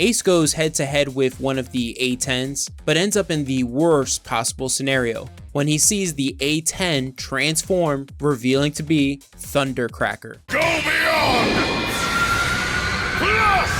Ace goes head to head with one of the A-10s, but ends up in the worst possible scenario when he sees the A-10 transform, revealing to be Thundercracker. Go beyond! Plus!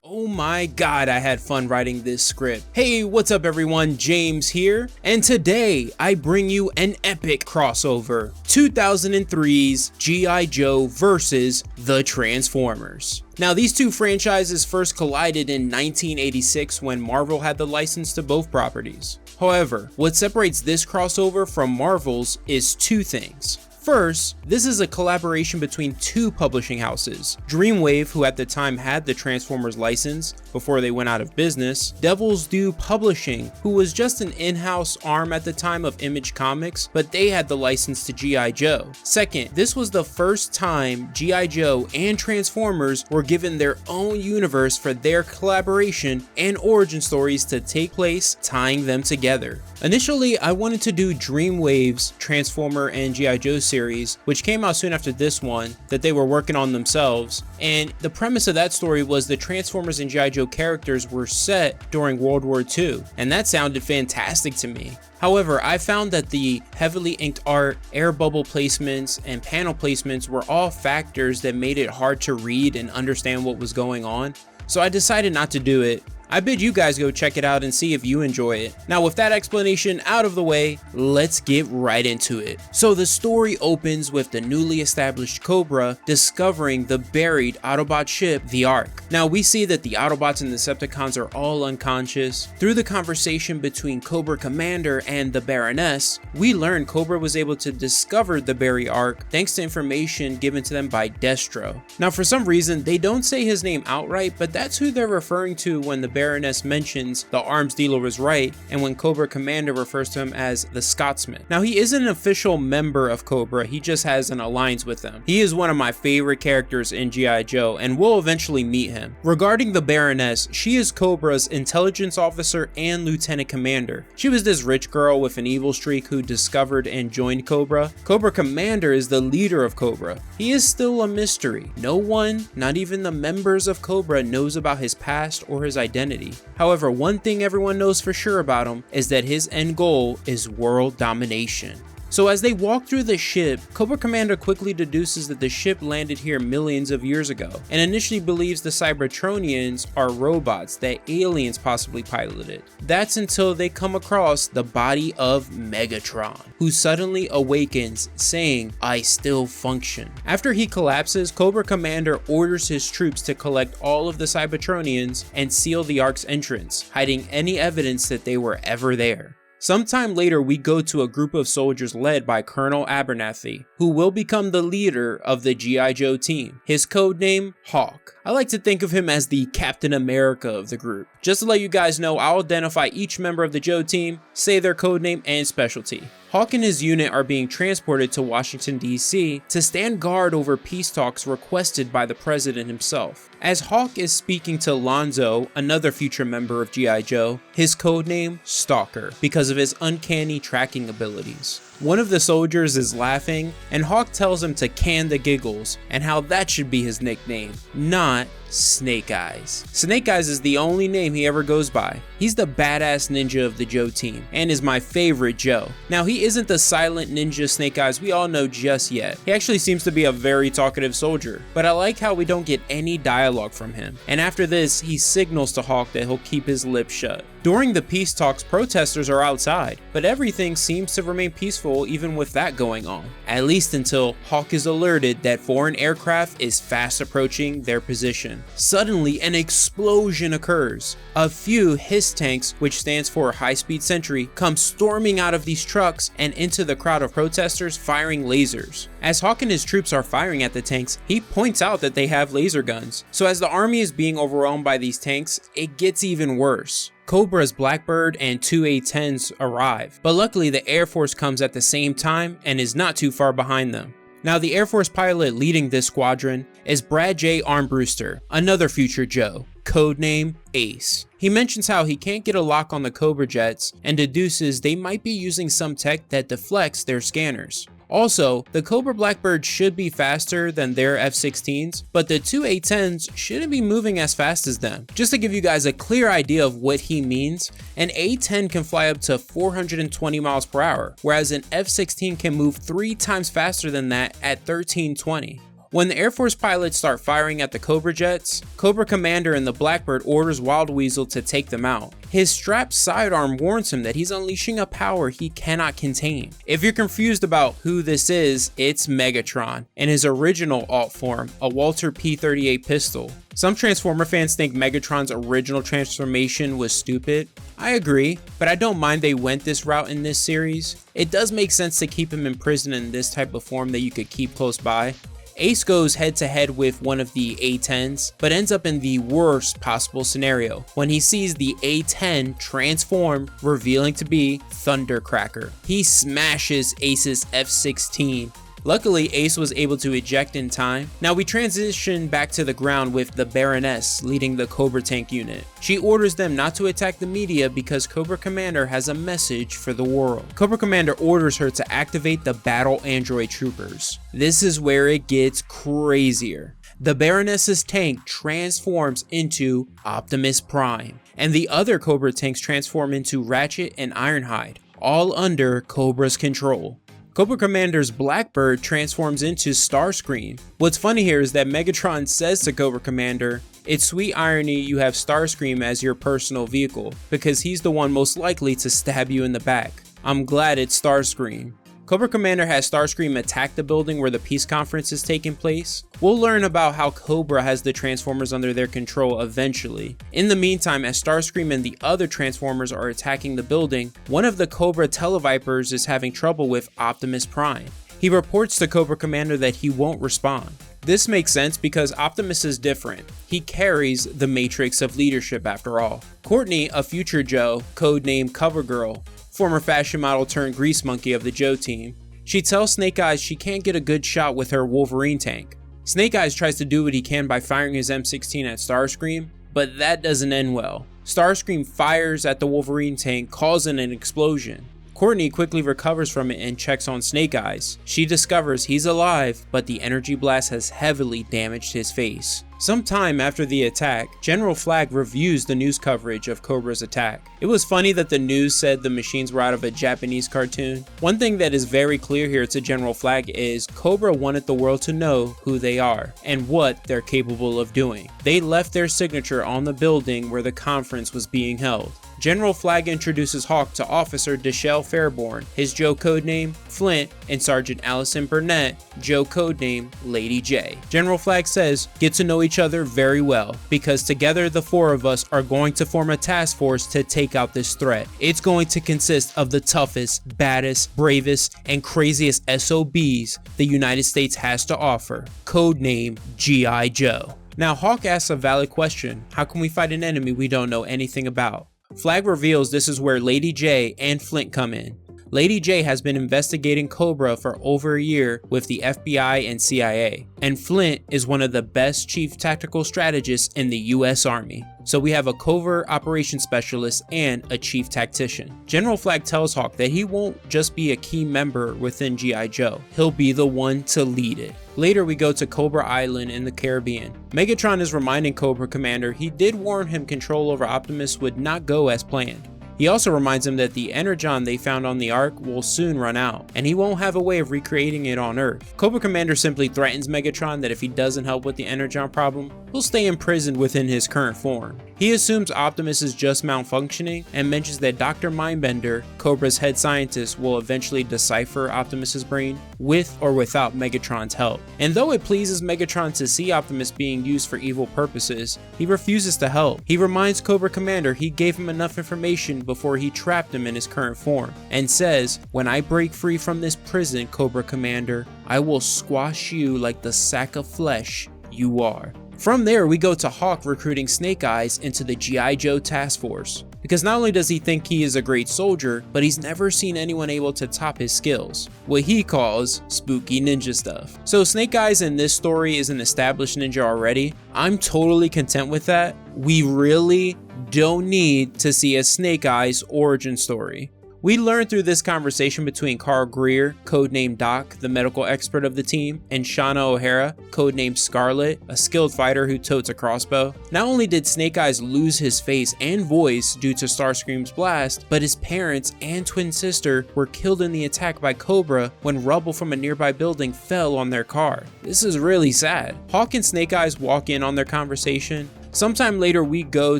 Oh my god, I had fun writing this script. Hey, what's up everyone, James here, and today I bring you an epic crossover, 2003's G.I. Joe versus the Transformers. Now, these two franchises first collided in 1986 when Marvel had the license to both properties. However, what separates this crossover from Marvel's is two things. First, this is a collaboration between two publishing houses, Dreamwave, who at the time had the Transformers license before they went out of business, Devil's Due Publishing, who was just an in-house arm at the time of Image Comics, but they had the license to G.I. Joe. Second, this was the first time G.I. Joe and Transformers were given their own universe for their collaboration and origin stories to take place, tying them together. Initially, I wanted to do Dreamwave's Transformer and G.I. Joe series, which came out soon after this one, that they were working on themselves, and the premise of that story was the Transformers and G.I. Joe characters were set during World War II, and that sounded fantastic to me. However, I found that the heavily inked art, air bubble placements, and panel placements were all factors that made it hard to read and understand what was going on, so I decided not to do it. I bid you guys go check it out and see if you enjoy it. Now, with that explanation out of the way, let's get right into it. So the story opens with the newly established Cobra discovering the buried Autobot ship, the Ark. Now we see that the Autobots and Decepticons are all unconscious. Through the conversation between Cobra Commander and the Baroness, we learn Cobra was able to discover the buried Ark thanks to information given to them by Destro. Now for some reason, they don't say his name outright, but that's who they're referring to when the Baroness mentions the arms dealer was right, and when Cobra Commander refers to him as the Scotsman. Now he isn't an official member of Cobra, he just has an alliance with them. He is one of my favorite characters in G.I. Joe, and we'll eventually meet him. Regarding the Baroness, she is Cobra's intelligence officer and lieutenant commander. She was this rich girl with an evil streak who discovered and joined Cobra. Cobra Commander is the leader of Cobra. He is still a mystery. No one, not even the members of Cobra, knows about his past or his identity. However, one thing everyone knows for sure about him is that his end goal is world domination. So as they walk through the ship, Cobra Commander quickly deduces that the ship landed here millions of years ago, and initially believes the Cybertronians are robots that aliens possibly piloted. That's until they come across the body of Megatron, who suddenly awakens saying, "I still function." After he collapses, Cobra Commander orders his troops to collect all of the Cybertronians and seal the Ark's entrance, hiding any evidence that they were ever there. Sometime later, we go to a group of soldiers led by Colonel Abernathy, who will become the leader of the G.I. Joe team. His codename, Hawk. I like to think of him as the Captain America of the group. Just to let you guys know, I'll identify each member of the Joe team, say their codename and specialty. Hawk and his unit are being transported to Washington, D.C. to stand guard over peace talks requested by the president himself. As Hawk is speaking to Lonzo, another future member of G.I. Joe, his codename, Stalker, because of his uncanny tracking abilities. One of the soldiers is laughing, and Hawk tells him to can the giggles, and how that should be his nickname, not Snake Eyes. Snake Eyes is the only name he ever goes by. He's the badass ninja of the Joe team, and is my favorite Joe. Now, he isn't the silent ninja Snake Eyes we all know just yet. He actually seems to be a very talkative soldier, but I like how we don't get any dialogue from him. And after this, he signals to Hawk that he'll keep his lips shut. During the peace talks, protesters are outside, but everything seems to remain peaceful even with that going on. At least until Hawk is alerted that foreign aircraft is fast approaching their position. Suddenly, an explosion occurs. A few HISS tanks, which stands for High Speed Sentry, come storming out of these trucks and into the crowd of protesters firing lasers. As Hawk and his troops are firing at the tanks, he points out that they have laser guns. So as the army is being overwhelmed by these tanks, it gets even worse. Cobra's Blackbird and two A-10s arrive, but luckily the Air Force comes at the same time and is not too far behind them. Now, the Air Force pilot leading this squadron is Brad J. Armbruster, another future Joe, codename Ace. He mentions how he can't get a lock on the Cobra jets and deduces they might be using some tech that deflects their scanners. Also, the Cobra Blackbird should be faster than their F-16s, but the two A-10s shouldn't be moving as fast as them. Just to give you guys a clear idea of what he means, an A-10 can fly up to 420 miles per hour, whereas an F-16 can move 3 times faster than that at 1320. When the Air Force pilots start firing at the Cobra jets, Cobra Commander and the Blackbird orders Wild Weasel to take them out. His strapped sidearm warns him that he's unleashing a power he cannot contain. If you're confused about who this is, it's Megatron, in his original alt form, a Walter P-38 pistol. Some Transformer fans think Megatron's original transformation was stupid. I agree, but I don't mind they went this route in this series. It does make sense to keep him imprisoned in this type of form that you could keep close by. Ace goes head to head with one of the A-10s, but ends up in the worst possible scenario when he sees the A-10 transform, revealing to be Thundercracker. He smashes Ace's F-16. Luckily, Ace was able to eject in time. Now we transition back to the ground with the Baroness leading the Cobra tank unit. She orders them not to attack the media because Cobra Commander has a message for the world. Cobra Commander orders her to activate the battle android troopers. This is where it gets crazier. The Baroness's tank transforms into Optimus Prime, and the other Cobra tanks transform into Ratchet and Ironhide, all under Cobra's control. Cobra Commander's Blackbird transforms into Starscream. What's funny here is that Megatron says to Cobra Commander, "It's sweet irony you have Starscream as your personal vehicle, because he's the one most likely to stab you in the back. I'm glad it's Starscream." Cobra Commander has Starscream attack the building where the peace conference is taking place. We'll learn about how Cobra has the Transformers under their control eventually. In the meantime, as Starscream and the other Transformers are attacking the building, one of the Cobra Televipers is having trouble with Optimus Prime. He reports to Cobra Commander that he won't respond. This makes sense because Optimus is different. He carries the matrix of leadership after all. Courtney, a future Joe, codenamed CoverGirl, former fashion model turned grease monkey of the Joe team, she tells Snake Eyes she can't get a good shot with her Wolverine tank. Snake Eyes tries to do what he can by firing his M16 at Starscream, but that doesn't end well. Starscream fires at the Wolverine tank, causing an explosion. Courtney quickly recovers from it and checks on Snake Eyes. She discovers he's alive, but the energy blast has heavily damaged his face. Sometime after the attack, General Flagg reviews the news coverage of Cobra's attack. It was funny that the news said the machines were out of a Japanese cartoon. One thing that is very clear here to General Flagg is Cobra wanted the world to know who they are and what they're capable of doing. They left their signature on the building where the conference was being held. General Flagg introduces Hawk to Officer Deshelle Fairborn, his Joe codename Flint, and Sergeant Allison Burnett, Joe codename Lady J. General Flagg says, "Get to know each other very well, because together the four of us are going to form a task force to take out this threat. It's going to consist of the toughest, baddest, bravest, and craziest SOBs the United States has to offer. Codename G.I. Joe." Now Hawk asks a valid question: how can we fight an enemy we don't know anything about? Flagg reveals this is where Lady J and Flint come in. Lady J has been investigating Cobra for over a year with the FBI and CIA, and Flint is one of the best chief tactical strategists in the US Army. So we have a covert operations specialist and a chief tactician. General Flagg tells Hawk that he won't just be a key member within G.I. Joe, he'll be the one to lead it. Later we go to Cobra Island in the Caribbean. Megatron is reminding Cobra Commander he did warn him control over Optimus would not go as planned. He also reminds him that the energon they found on the Ark will soon run out, and he won't have a way of recreating it on Earth. Cobra Commander simply threatens Megatron that if he doesn't help with the energon problem, he'll stay imprisoned within his current form. He assumes Optimus is just malfunctioning and mentions that Dr. Mindbender, Cobra's head scientist, will eventually decipher Optimus's brain with or without Megatron's help. And though it pleases Megatron to see Optimus being used for evil purposes, he refuses to help. He reminds Cobra Commander he gave him enough information before he trapped him in his current form, and says, "When I break free from this prison, Cobra Commander, I will squash you like the sack of flesh you are." From there, we go to Hawk recruiting Snake Eyes into the G.I. Joe task force, because not only does he think he is a great soldier, but he's never seen anyone able to top his skills, what he calls spooky ninja stuff. So Snake Eyes in this story is an established ninja already. I'm totally content with that. We really don't need to see a Snake Eyes origin story. We learn through this conversation between Carl Greer, codenamed Doc, the medical expert of the team, and Shauna O'Hara, codenamed Scarlet, a skilled fighter who totes a crossbow. Not only did Snake Eyes lose his face and voice due to Starscream's blast, but his parents and twin sister were killed in the attack by Cobra when rubble from a nearby building fell on their car. This is really sad. Hawk and Snake Eyes walk in on their conversation. Sometime later, we go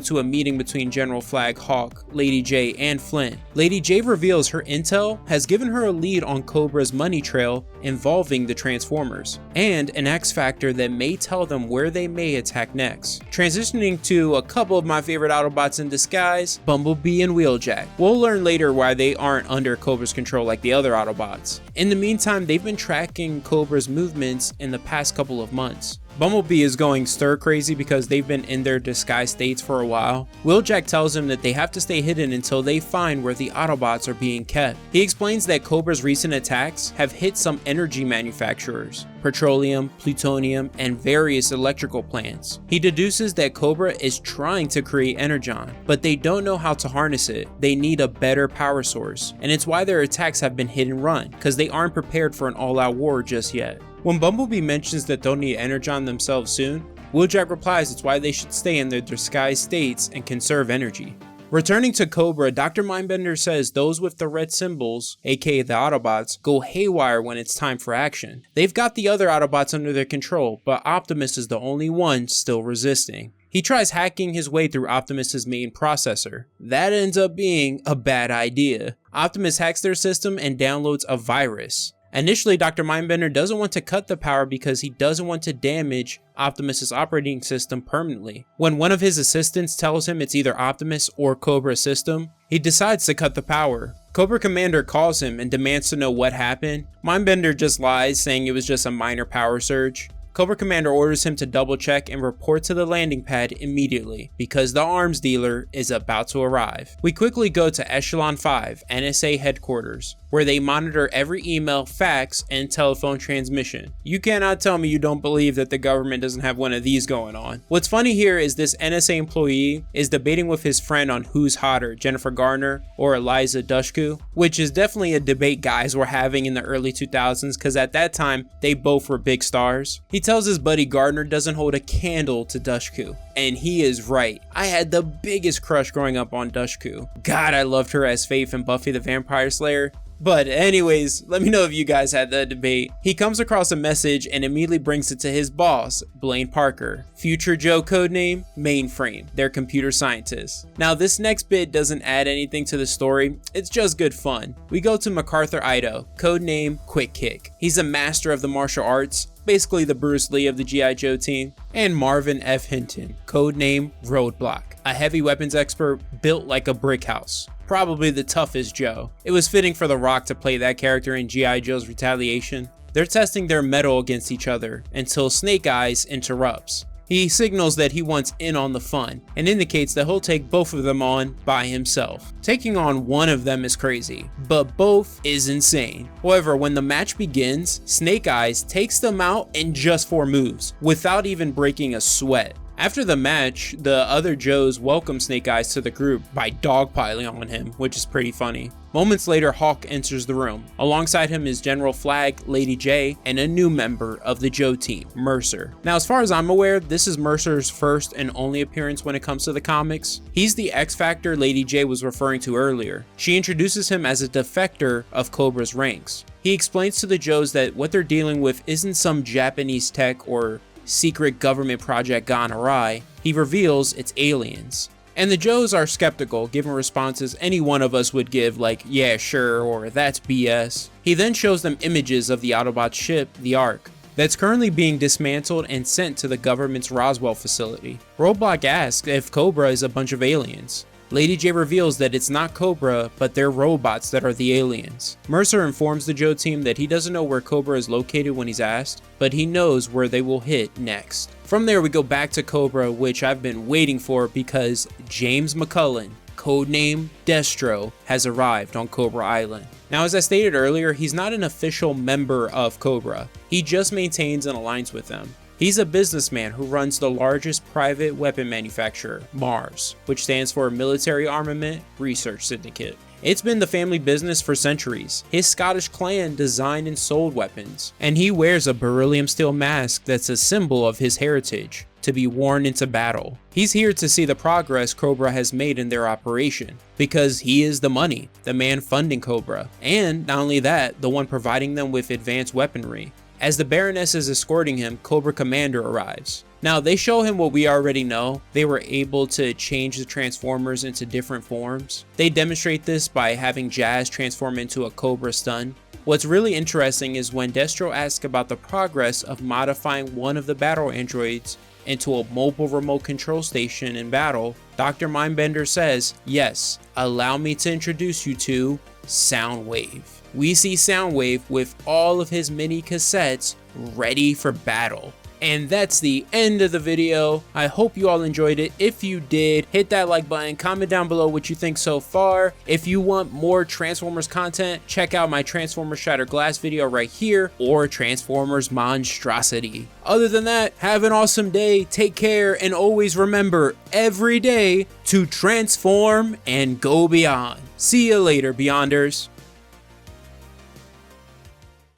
to a meeting between General Flag, Hawk, Lady J, and Flint. Lady J reveals her intel has given her a lead on Cobra's money trail involving the Transformers, and an X factor that may tell them where they may attack next. Transitioning to a couple of my favorite Autobots in disguise, Bumblebee and Wheeljack. We'll learn later why they aren't under Cobra's control like the other Autobots. In the meantime, they've been tracking Cobra's movements in the past couple of months. Bumblebee is going stir crazy because they've been in their disguised states for a while. Wheeljack tells him that they have to stay hidden until they find where the Autobots are being kept. He explains that Cobra's recent attacks have hit some energy manufacturers, petroleum, plutonium, and various electrical plants. He deduces that Cobra is trying to create energon, but they don't know how to harness it. They need a better power source, and it's why their attacks have been hit and run, because they aren't prepared for an all-out war just yet. When Bumblebee mentions that they'll need energon themselves soon, Wheeljack replies it's why they should stay in their disguised states and conserve energy. Returning to Cobra, Dr. Mindbender says those with the red symbols, aka the Autobots, go haywire when it's time for action. They've got the other Autobots under their control, but Optimus is the only one still resisting. He tries hacking his way through Optimus's main processor. That ends up being a bad idea. Optimus hacks their system and downloads a virus. Initially, Dr. Mindbender doesn't want to cut the power because he doesn't want to damage Optimus's operating system permanently. When one of his assistants tells him it's either Optimus or Cobra's system, he decides to cut the power. Cobra Commander calls him and demands to know what happened. Mindbender just lies, saying it was just a minor power surge. Cobra Commander orders him to double check and report to the landing pad immediately, because the arms dealer is about to arrive. We quickly go to Echelon 5, NSA headquarters, where they monitor every email, fax, and telephone transmission. You cannot tell me you don't believe that the government doesn't have one of these going on. What's funny here is this NSA employee is debating with his friend on who's hotter, Jennifer Garner or Eliza Dushku, which is definitely a debate guys were having in the early 2000s, because at that time, they both were big stars. He tells his buddy Gardner doesn't hold a candle to Dushku, and he is right. I had the biggest crush growing up on Dushku. God, I loved her as Faith in Buffy the Vampire Slayer. But anyways, let me know if you guys had that debate. He comes across a message and immediately brings it to his boss, Blaine Parker. Future Joe codename, Mainframe, their computer scientist. Now this next bit doesn't add anything to the story, it's just good fun. We go to MacArthur Ido, codename Quick Kick. He's a master of the martial arts, basically the Bruce Lee of the G.I. Joe team. And Marvin F. Hinton, codename Roadblock, a heavy weapons expert built like a brick house. Probably the toughest Joe. It was fitting for The Rock to play that character in G.I. Joe's Retaliation. They're testing their mettle against each other until Snake Eyes interrupts. He signals that he wants in on the fun and indicates that he'll take both of them on by himself. Taking on one of them is crazy, but both is insane. However, when the match begins, Snake Eyes takes them out in just 4 moves without even breaking a sweat. After the match, the other Joes welcome Snake Eyes to the group by dogpiling on him, which is pretty funny. Moments later, Hawk enters the room. Alongside him is General Flag, Lady J, and a new member of the Joe team, Mercer. Now, as far as I'm aware, this is Mercer's first and only appearance when it comes to the comics. He's the X Factor Lady J was referring to earlier. She introduces him as a defector of Cobra's ranks. He explains to the Joes that what they're dealing with isn't some Japanese tech or secret government project gone awry. He reveals it's aliens. And the Joes are skeptical, giving responses any one of us would give, like, yeah, sure, or that's BS. He then shows them images of the Autobot ship, the Ark, that's currently being dismantled and sent to the government's Roswell facility. Roadblock asks if Cobra is a bunch of aliens. Lady J reveals that it's not Cobra, but they're robots that are the aliens. Mercer informs the Joe team that he doesn't know where Cobra is located when he's asked, but he knows where they will hit next. From there we go back to Cobra, which I've been waiting for because James McCullen, codename Destro, has arrived on Cobra Island. Now, as I stated earlier, he's not an official member of Cobra. He just maintains an alliance with them. He's a businessman who runs the largest private weapon manufacturer, MARS, which stands for Military Armament Research Syndicate. It's been the family business for centuries. His Scottish clan designed and sold weapons, and he wears a beryllium steel mask that's a symbol of his heritage, to be worn into battle. He's here to see the progress Cobra has made in their operation, because he is the money, the man funding Cobra, and not only that, the one providing them with advanced weaponry. As the Baroness is escorting him, Cobra Commander arrives. Now they show him what we already know. They were able to change the Transformers into different forms. They demonstrate this by having Jazz transform into a Cobra stun. What's really interesting is when Destro asks about the progress of modifying one of the battle androids into a mobile remote control station in battle, Dr. Mindbender says, yes, allow me to introduce you to Soundwave. We see Soundwave with all of his mini cassettes ready for battle. And that's the end of the video. I hope you all enjoyed it. If you did, hit that like button, comment down below what you think so far. If you want more Transformers content, check out my Transformers Shattered Glass video right here, or Transformers Monstrosity. Other than that, have an awesome day, take care, and always remember every day to transform and go beyond. See you later, Beyonders.